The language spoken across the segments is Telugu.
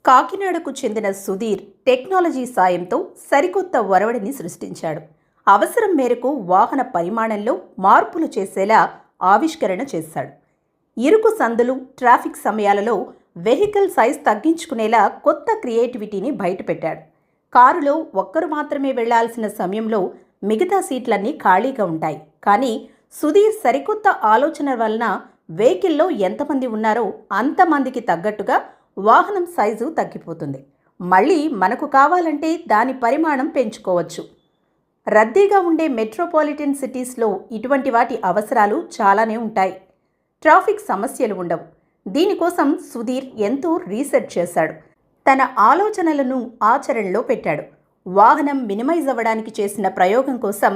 కాకినాడకు చెందిన సుధీర్ టెక్నాలజీ సాయంతో సరికొత్త ఒరవడిని సృష్టించాడు. అవసరం మేరకు వాహన పరిమాణంలో మార్పులు చేసేలా ఆవిష్కరణ చేశాడు. ఇరుకు సందులు, ట్రాఫిక్ సమయాలలో వెహికల్ సైజ్ తగ్గించుకునేలా కొత్త క్రియేటివిటీని బయటపెట్టాడు. కారులో ఒక్కరు మాత్రమే వెళ్లాల్సిన సమయంలో మిగతా సీట్లన్నీ ఖాళీగా ఉంటాయి. కానీ సుధీర్ సరికొత్త ఆలోచన వలన వెహికల్లో ఎంతమంది ఉన్నారో అంతమందికి తగ్గట్టుగా వాహనం సైజు తగ్గిపోతుంది. మళ్ళీ మనకు కావాలంటే దాని పరిమాణం పెంచుకోవచ్చు. రద్దీగా ఉండే మెట్రోపాలిటన్ సిటీస్లో ఇటువంటి వాటి అవసరాలు చాలానే ఉంటాయి. ట్రాఫిక్ సమస్యలు ఉండవు. దీనికోసం సుధీర్ ఎంతో రీసెర్చ్ చేశాడు. తన ఆలోచనలను ఆచరణలో పెట్టాడు. వాహనం మినిమైజ్ అవ్వడానికి చేసిన ప్రయోగం కోసం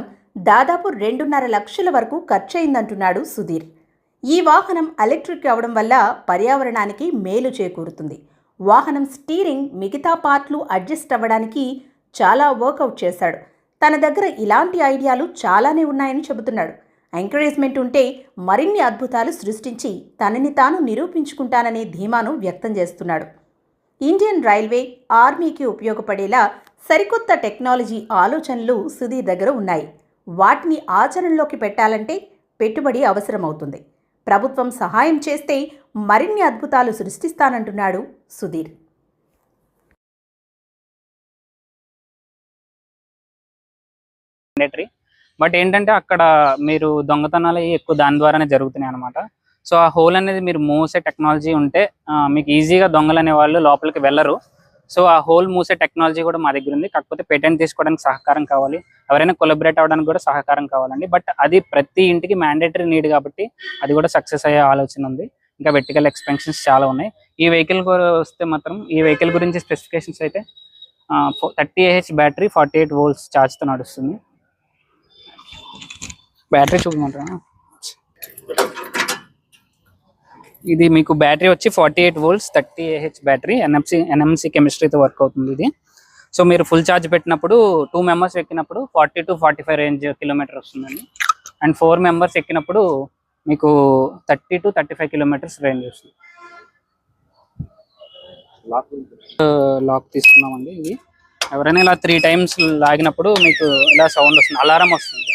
దాదాపు 2.5 లక్షల వరకు ఖర్చయిందంటున్నాడు సుధీర్. ఈ వాహనం ఎలక్ట్రిక్ అవడం వల్ల పర్యావరణానికి మేలు చేకూరుతుంది. వాహనం స్టీరింగ్, మిగతా పార్ట్లు అడ్జస్ట్ అవ్వడానికి చాలా వర్కౌట్ చేశాడు. తన దగ్గర ఇలాంటి ఐడియాలు చాలానే ఉన్నాయని చెబుతున్నాడు. ఎంకరేజ్మెంట్ ఉంటే మరిన్ని అద్భుతాలు సృష్టించి తనని తాను నిరూపించుకుంటాననే ధీమాను వ్యక్తం చేస్తున్నాడు. ఇండియన్ రైల్వే, ఆర్మీకి ఉపయోగపడేలా సరికొత్త టెక్నాలజీ ఆలోచనలు సుధీర్ దగ్గర ఉన్నాయి. వాటిని ఆచరణలోకి పెట్టాలంటే పెట్టుబడి అవసరమవుతుంది. ప్రభుత్వం సహాయం చేస్తే మరిన్ని అద్భుతాలు సృష్టిస్తానంటున్నాడు సుధీర్. బట్ ఏంటంటే అక్కడ మీరు దొంగతనాలు ఎక్కువ దాని ద్వారానే జరుగుతున్నాయి అనమాట. సో ఆ హోల్ అనేది మీరు మూసే టెక్నాలజీ ఉంటే మీకు ఈజీగా దొంగలు అనే వాళ్ళు లోపలికి వెళ్ళరు. సో ఆ హోల్ మూసే టెక్నాలజీ కూడా మా దగ్గర ఉంది. కాకపోతే పేటెంట్ తీసుకోవడానికి సహకారం కావాలి, ఎవరైనా కొలాబరేట్ అవ్వడానికి కూడా సహకారం కావాలండి. బట్ అది ప్రతి ఇంటికి మ్యాండేటరీ నీడ్ కాబట్టి అది కూడా సక్సెస్ అయ్యే ఆలోచన ఉంది. ఇంకా వెర్టికల్ ఎక్స్పెన్షన్స్ చాలా ఉన్నాయి. ఈ వెహికల్ వస్తే మాత్రం ఈ వెహికల్ గురించి స్పెసిఫికేషన్స్ అయితే 30Ah బ్యాటరీ, 48 volts ఛార్జ్తో నడుస్తుంది. బ్యాటరీ చూపమంటారా? ఇది మీకు బ్యాటరీ వచ్చి 48 volts 30Ah బ్యాటరీ, NMC కెమిస్ట్రీతో వర్క్ అవుతుంది ఇది. సో మీరు ఫుల్ ఛార్జ్ పెట్టినప్పుడు 2 members ఎక్కినప్పుడు 40 to 45 రేంజ్ కిలోమీటర్ వస్తుందండి. అండ్ 4 members ఎక్కినప్పుడు మీకు 30 to 35 kilometers రేంజ్ వస్తుంది. లాక్ తీసుకున్నామండి. ఇది ఎవరైనా ఇలా 3 times లాగినప్పుడు మీకు ఇలా సౌండ్ వస్తుంది, అలారం వస్తుంది.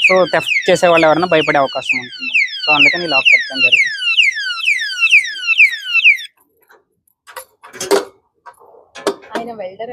సో థెఫ్ట్ చేసే వాళ్ళు ఎవరైనా భయపడే అవకాశం ఉంటుంది. సో అందుకని లాక్ పెట్టడం జరిగింది. ఆయన వెల్డర్